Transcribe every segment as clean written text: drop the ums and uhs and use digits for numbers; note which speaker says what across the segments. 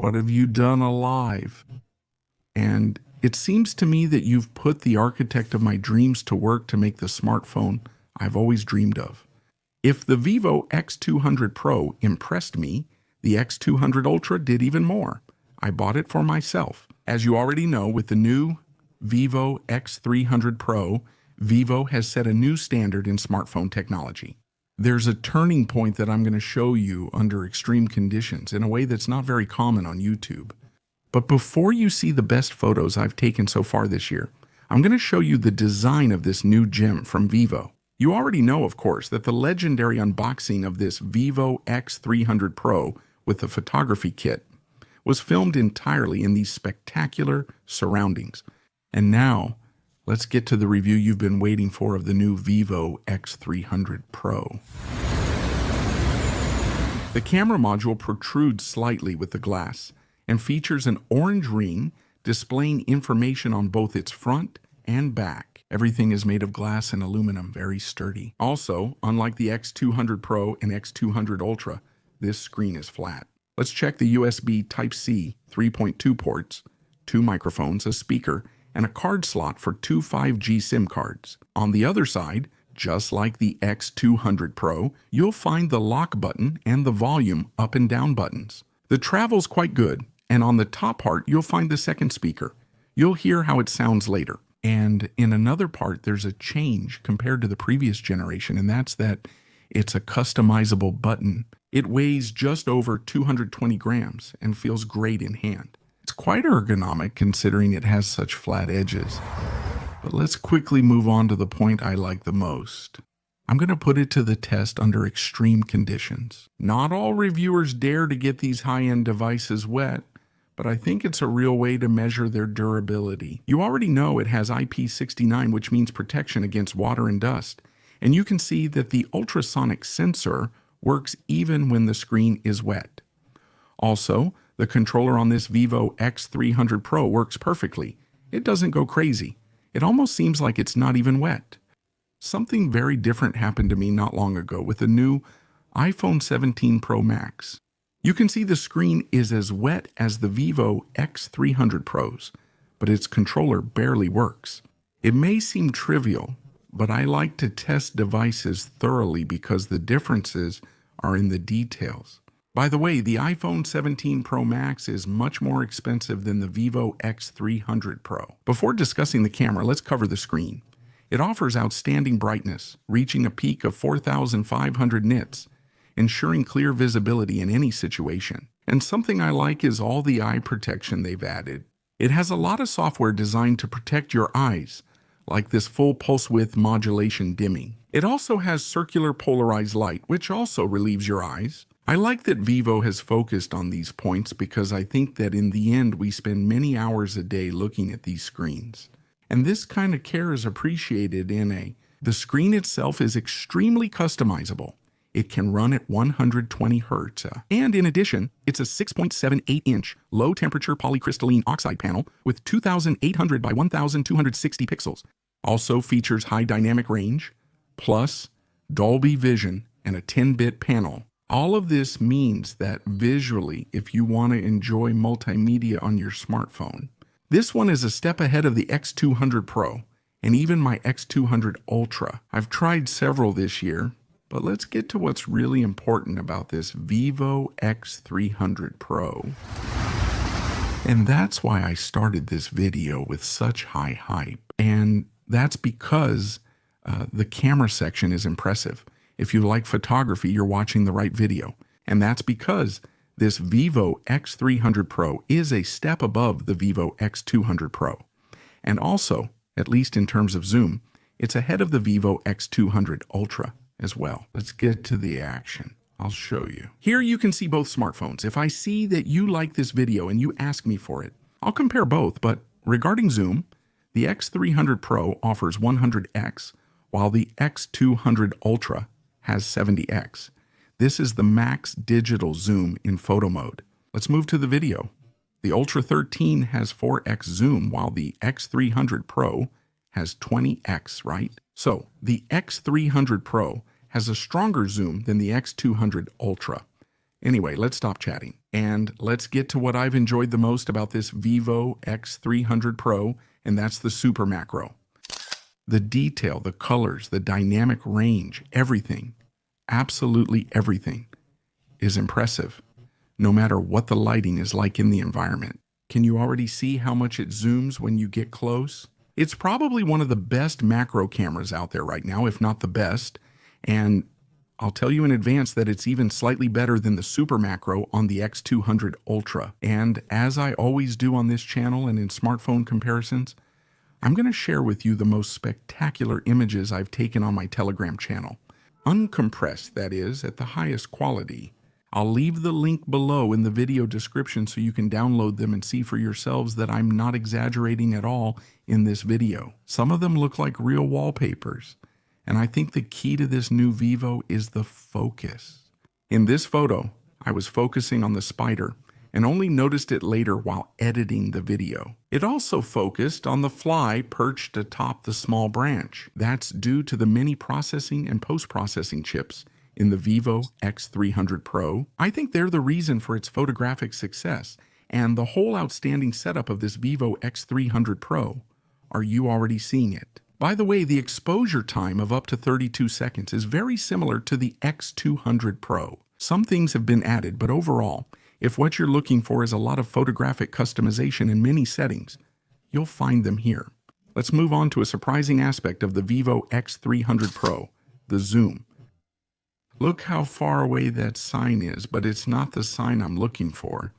Speaker 1: What have you done alive? And it seems to me that you've put the architect of my dreams to work to make the smartphone I've always dreamed of. If the VIVO X200 Pro impressed me, the X200 Ultra did even more. I bought it for myself. As you already know, with the new VIVO X300 Pro, VIVO has set a new standard in smartphone technology. There's a turning point that I'm going to show you under extreme conditions in a way that's not very common on YouTube. But before you see the best photos I've taken so far this year, I'm going to show you the design of this new gem from VIVO. You already know, of course, that the legendary unboxing of this VIVO X300 Pro with the photography kit was filmed entirely in these spectacular surroundings. And now, let's get to the review you've been waiting for of the new VIVO X300 Pro. The camera module protrudes slightly with the glass and features an orange ring displaying information on both its front and back. Everything is made of glass and aluminum, very sturdy. Also, unlike the X200 Pro and X200 Ultra, this screen is flat. Let's check the USB Type-C 3.2 ports, 2 microphones, a speaker, and a card slot for 2 5G SIM cards. On the other side, just like the X200 Pro, you'll find the lock button and the volume up and down buttons. The travel's quite good, and on the top part, you'll find the second speaker. You'll hear how it sounds later. And in another part, there's a change compared to the previous generation, and that's that it's a customizable button. It weighs just over 220 grams and feels great in hand. It's quite ergonomic considering it has such flat edges. But let's quickly move on to the point I like the most. I'm going to put it to the test under extreme conditions. Not all reviewers dare to get these high-end devices wet, but I think it's a real way to measure their durability. You already know it has IP69, which means protection against water and dust. And you can see that the ultrasonic sensor works even when the screen is wet. Also, the controller on this VIVO X300 Pro works perfectly. It doesn't go crazy. It almost seems like it's not even wet. Something very different happened to me not long ago with the new iPhone 17 Pro Max. You can see the screen is as wet as the VIVO X300 Pros, but its controller barely works. It may seem trivial, but I like to test devices thoroughly because the differences are in the details. By the way, the iPhone 17 Pro Max is much more expensive than the VIVO X300 Pro. Before discussing the camera, let's cover the screen. It offers outstanding brightness, reaching a peak of 4,500 nits, ensuring clear visibility in any situation. And something I like is all the eye protection they've added. It has a lot of software designed to protect your eyes, like this full pulse width modulation dimming. It also has circular polarized light, which also relieves your eyes. I like that VIVO has focused on these points because I think that in the end we spend many hours a day looking at these screens. And this kind of care is appreciated in the screen itself is extremely customizable. It can run at 120 Hz. And in addition, it's a 6.78-inch low-temperature polycrystalline oxide panel with 2,800 by 1,260 pixels. Also features high dynamic range, plus Dolby Vision and a 10-bit panel. All of this means that visually, if you want to enjoy multimedia on your smartphone, this one is a step ahead of the X200 Pro and even my X200 Ultra. I've tried several this year, but let's get to what's really important about this VIVO X300 Pro. And that's why I started this video with such high hype. And that's because the camera section is impressive. If you like photography, you're watching the right video. And that's because this VIVO X300 Pro is a step above the VIVO X200 Pro. And also, at least in terms of zoom, it's ahead of the VIVO X200 Ultra as well. Let's get to the action. I'll show you. Here you can see both smartphones. If I see that you like this video and you ask me for it, I'll compare both. But regarding zoom, the X300 Pro offers 100x, while the X200 Ultra has 70x. This is the max digital zoom in photo mode. Let's move to the video. The Ultra 13 has 4x zoom, while the X300 Pro has 20x, right? So the X300 Pro has a stronger zoom than the X200 Ultra. Anyway, let's stop chatting. And let's get to what I've enjoyed the most about this VIVO X300 Pro, and that's the super macro. The detail, the colors, the dynamic range, everything, absolutely everything, is impressive, no matter what the lighting is like in the environment. Can you already see how much it zooms when you get close? It's probably one of the best macro cameras out there right now, if not the best, and I'll tell you in advance that it's even slightly better than the super macro on the X200 Ultra. And as I always do on this channel and in smartphone comparisons, I'm going to share with you the most spectacular images I've taken on my Telegram channel. Uncompressed, that is, at the highest quality. I'll leave the link below in the video description so you can download them and see for yourselves that I'm not exaggerating at all in this video. Some of them look like real wallpapers. And I think the key to this new VIVO is the focus. In this photo, I was focusing on the spider and only noticed it later while editing the video. It also focused on the fly perched atop the small branch. That's due to the many processing and post-processing chips in the VIVO X300 Pro. I think they're the reason for its photographic success, and the whole outstanding setup of this VIVO X300 Pro. Are you already seeing it? By the way, the exposure time of up to 32 seconds is very similar to the X200 Pro. Some things have been added, but overall, if what you're looking for is a lot of photographic customization in many settings, you'll find them here. Let's move on to a surprising aspect of the VIVO X300 Pro, the zoom. Look how far away that sign is, but it's not the sign I'm looking for.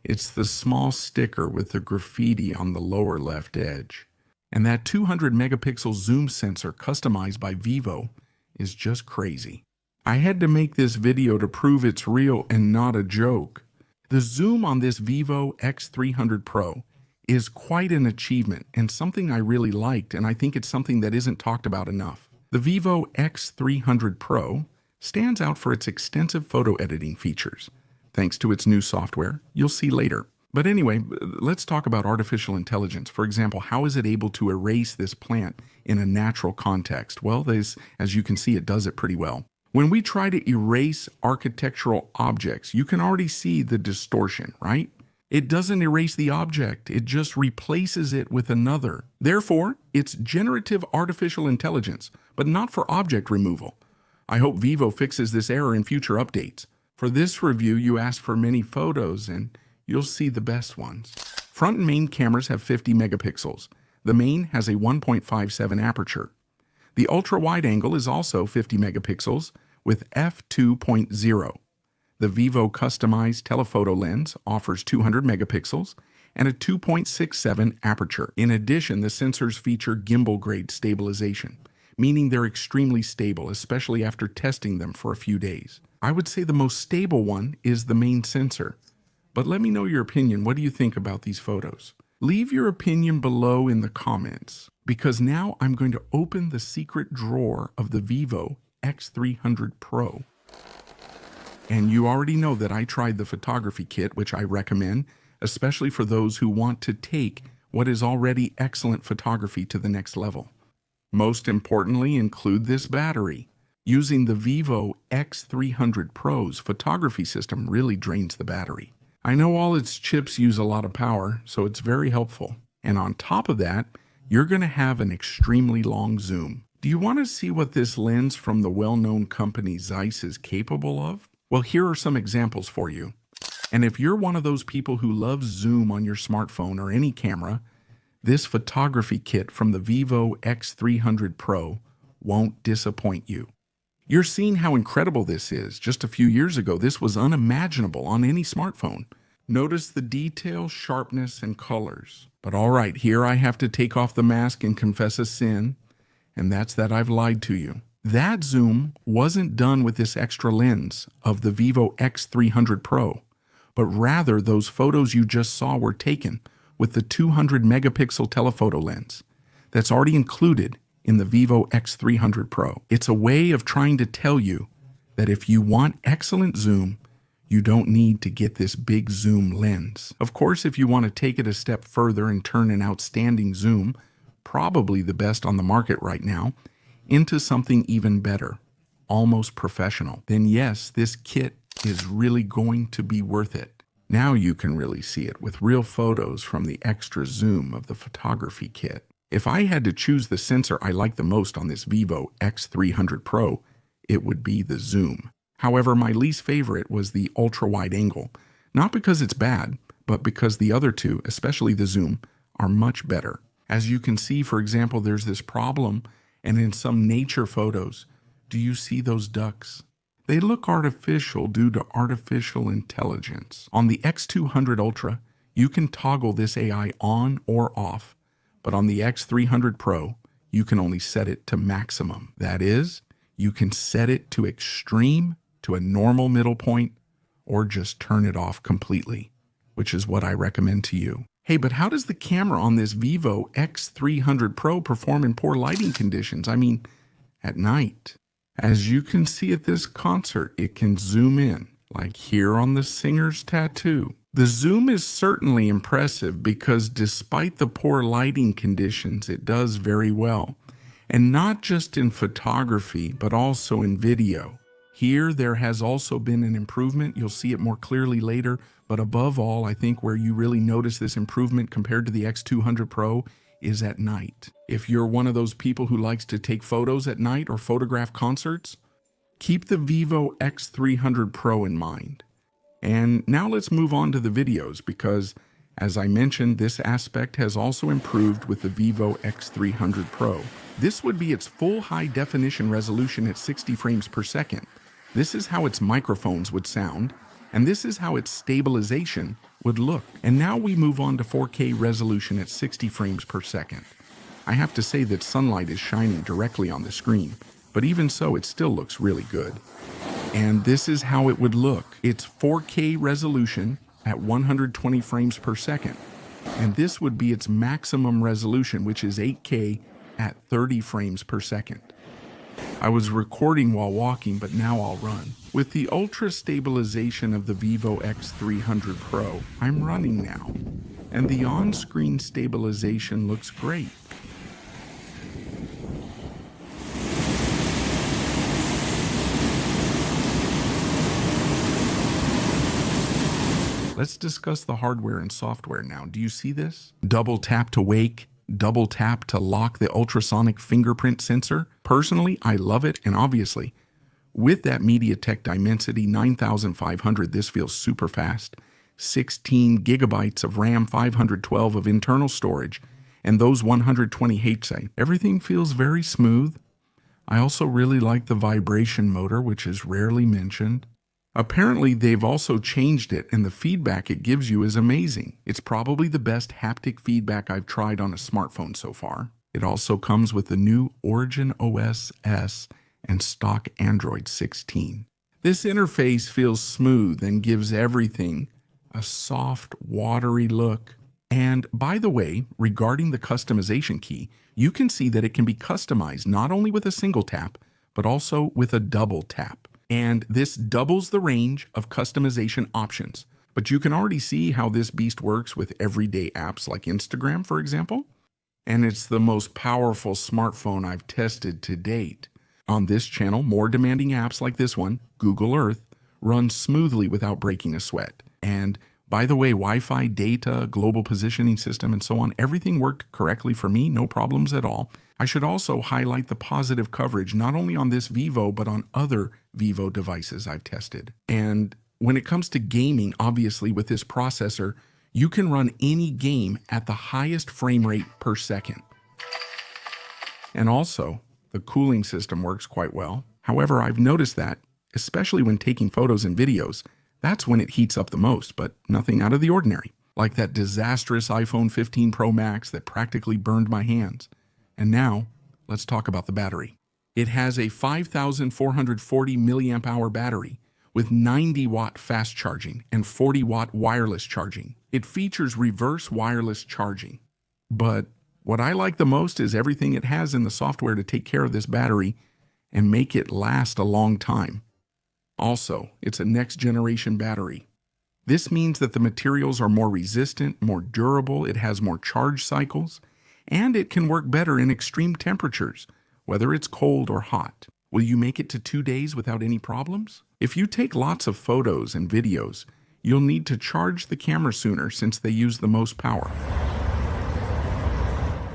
Speaker 1: It's the small sticker with the graffiti on the lower left edge. And that 200 megapixel zoom sensor customized by VIVO is just crazy. I had to make this video to prove it's real and not a joke. The zoom on this VIVO X300 Pro is quite an achievement and something I really liked, and I think it's something that isn't talked about enough. The VIVO X300 Pro stands out for its extensive photo editing features, thanks to its new software you'll see later. But anyway, let's talk about artificial intelligence. For example, how is it able to erase this plant in a natural context? Well, as you can see, it does it pretty well. When we try to erase architectural objects, you can already see the distortion, right? It doesn't erase the object, it just replaces it with another. Therefore, it's generative artificial intelligence, but not for object removal. I hope VIVO fixes this error in future updates. For this review, you asked for many photos, and you'll see the best ones. Front and main cameras have 50 megapixels. The main has a 1.57 aperture. The ultra-wide angle is also 50 megapixels with f2.0. The VIVO customized telephoto lens offers 200 megapixels and a 2.67 aperture. In addition, the sensors feature gimbal-grade stabilization, meaning they're extremely stable, especially after testing them for a few days. I would say the most stable one is the main sensor. But let me know your opinion. What do you think about these photos? Leave your opinion below in the comments, because now I'm going to open the secret drawer of the VIVO X300 Pro. And you already know that I tried the photography kit, which I recommend, especially for those who want to take what is already excellent photography to the next level. Most importantly, include this battery. Using the VIVO X300 Pro's photography system really drains the battery. I know all its chips use a lot of power, so it's very helpful. And on top of that, you're going to have an extremely long zoom. Do you want to see what this lens from the well-known company Zeiss is capable of? Well, here are some examples for you. And if you're one of those people who loves zoom on your smartphone or any camera, this photography kit from the VIVO X300 Pro won't disappoint you. You're seeing how incredible this is. Just a few years ago, this was unimaginable on any smartphone. Notice the detail, sharpness, and colors. But all right, here I have to take off the mask and confess a sin, and that's that I've lied to you. That zoom wasn't done with this extra lens of the VIVO X300 Pro, but rather those photos you just saw were taken with the 200 megapixel telephoto lens that's already included in the VIVO X300 Pro. It's a way of trying to tell you that if you want excellent zoom, you don't need to get this big zoom lens. Of course, if you want to take it a step further and turn an outstanding zoom, probably the best on the market right now, into something even better, almost professional, then yes, this kit is really going to be worth it. Now you can really see it with real photos from the extra zoom of the photography kit. If I had to choose the sensor I like the most on this VIVO X300 Pro, it would be the zoom. However, my least favorite was the ultra-wide angle, not because it's bad, but because the other two, especially the zoom, are much better. As you can see, for example, there's this problem, and in some nature photos, do you see those ducks? They look artificial due to artificial intelligence. On the X200 Ultra, you can toggle this AI on or off, but on the X300 Pro, you can only set it to maximum. That is, you can set it to extreme, to a normal middle point, or just turn it off completely, which is what I recommend to you. Hey, but how does the camera on this VIVO X300 Pro perform in poor lighting conditions? I mean, at night. As you can see at this concert, it can zoom in, like here on the singer's tattoo. The zoom is certainly impressive because despite the poor lighting conditions, it does very well. And not just in photography, but also in video. Here, there has also been an improvement. You'll see it more clearly later. But above all, I think where you really notice this improvement compared to the X200 Pro is at night. If you're one of those people who likes to take photos at night or photograph concerts, keep the VIVO X300 Pro in mind. And now let's move on to the videos because, as I mentioned, this aspect has also improved with the VIVO X300 Pro. This would be its full high-definition resolution at 60 frames per second. This is how its microphones would sound, and this is how its stabilization would look. And now we move on to 4K resolution at 60 frames per second. I have to say that sunlight is shining directly on the screen, but even so, it still looks really good. And this is how it would look. It's 4K resolution at 120 frames per second. And this would be its maximum resolution, which is 8K at 30 frames per second. I was recording while walking, but now I'll run. With the ultra stabilization of the VIVO X300 Pro, I'm running now, and the on-screen stabilization looks great. Let's discuss the hardware and software now. Do you see this? Double tap to wake, double tap to lock the ultrasonic fingerprint sensor. Personally, I love it, and obviously, with that MediaTek Dimensity 9500, this feels super fast. 16 gigabytes of RAM, 512 of internal storage, and those 120 Hz. Everything feels very smooth. I also really like the vibration motor, which is rarely mentioned. Apparently, they've also changed it, and the feedback it gives you is amazing. It's probably the best haptic feedback I've tried on a smartphone so far. It also comes with the new Origin OS S and stock Android 16. This interface feels smooth and gives everything a soft, watery look. And by the way, regarding the customization key, you can see that it can be customized not only with a single tap, but also with a double tap. And this doubles the range of customization options. But you can already see how this beast works with everyday apps like Instagram, for example. And it's the most powerful smartphone I've tested to date. On this channel, more demanding apps like this one, Google Earth, run smoothly without breaking a sweat. And by the way, Wi-Fi, data, global positioning system, and so on, everything worked correctly for me, no problems at all. I should also highlight the positive coverage, not only on this VIVO, but on other VIVO devices I've tested. And when it comes to gaming, obviously with this processor, you can run any game at the highest frame rate per second. And also, the cooling system works quite well. However, I've noticed that, especially when taking photos and videos, that's when it heats up the most, but nothing out of the ordinary. Like that disastrous iPhone 15 Pro Max that practically burned my hands. And now, let's talk about the battery. It has a 5,440 milliamp hour battery with 90 watt fast charging and 40 watt wireless charging. It features reverse wireless charging. But what I like the most is everything it has in the software to take care of this battery and make it last a long time. Also, it's a next generation battery. This means that the materials are more resistant, more durable, it has more charge cycles, and it can work better in extreme temperatures, whether it's cold or hot. Will you make it to 2 days without any problems? If you take lots of photos and videos, you'll need to charge the camera sooner since they use the most power.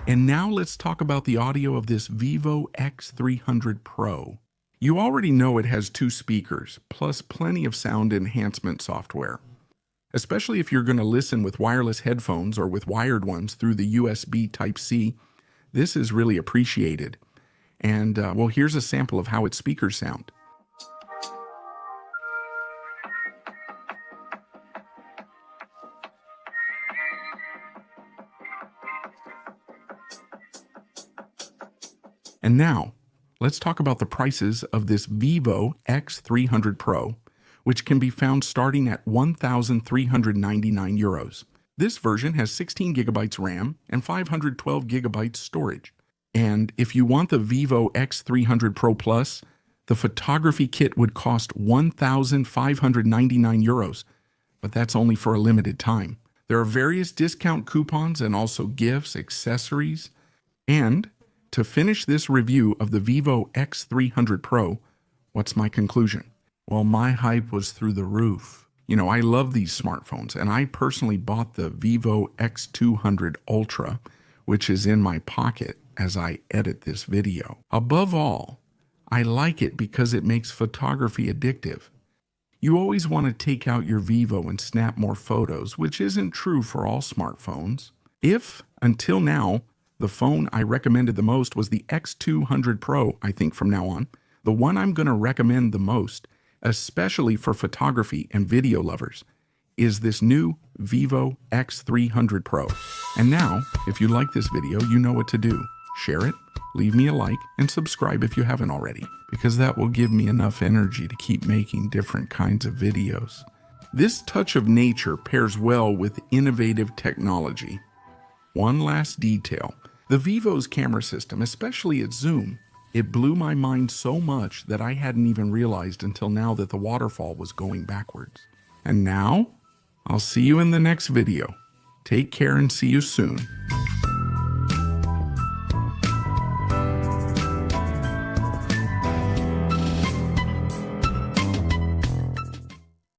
Speaker 1: And now let's talk about the audio of this VIVO X300 Pro. You already know it has 2 speakers, plus plenty of sound enhancement software. Especially if you're going to listen with wireless headphones or with wired ones through the USB Type-C, this is really appreciated. And, well, here's a sample of how its speakers sound. And now, let's talk about the prices of this VIVO X300 Pro, which can be found starting at 1,399 euros. This version has 16 gigabytes RAM and 512 gigabytes storage. And if you want the VIVO X300 Pro Plus, the photography kit would cost 1,599 euros, but that's only for a limited time. There are various discount coupons and also gifts, accessories, and to finish this review of the VIVO X300 Pro, what's my conclusion? Well, my hype was through the roof. You know, I love these smartphones, and I personally bought the VIVO X200 Ultra, which is in my pocket as I edit this video. Above all, I like it because it makes photography addictive. You always want to take out your VIVO and snap more photos, which isn't true for all smartphones. If, until now, the phone I recommended the most was the X200 Pro, I think from now on, the one I'm going to recommend the most, especially for photography and video lovers, is this new VIVO X300 Pro. And now, if you like this video, you know what to do. Share it, leave me a like, and subscribe if you haven't already, because that will give me enough energy to keep making different kinds of videos. This touch of nature pairs well with innovative technology. One last detail. The VIVO's camera system, especially its zoom, it blew my mind so much that I hadn't even realized until now that the waterfall was going backwards. And now, I'll see you in the next video. Take care and see you soon.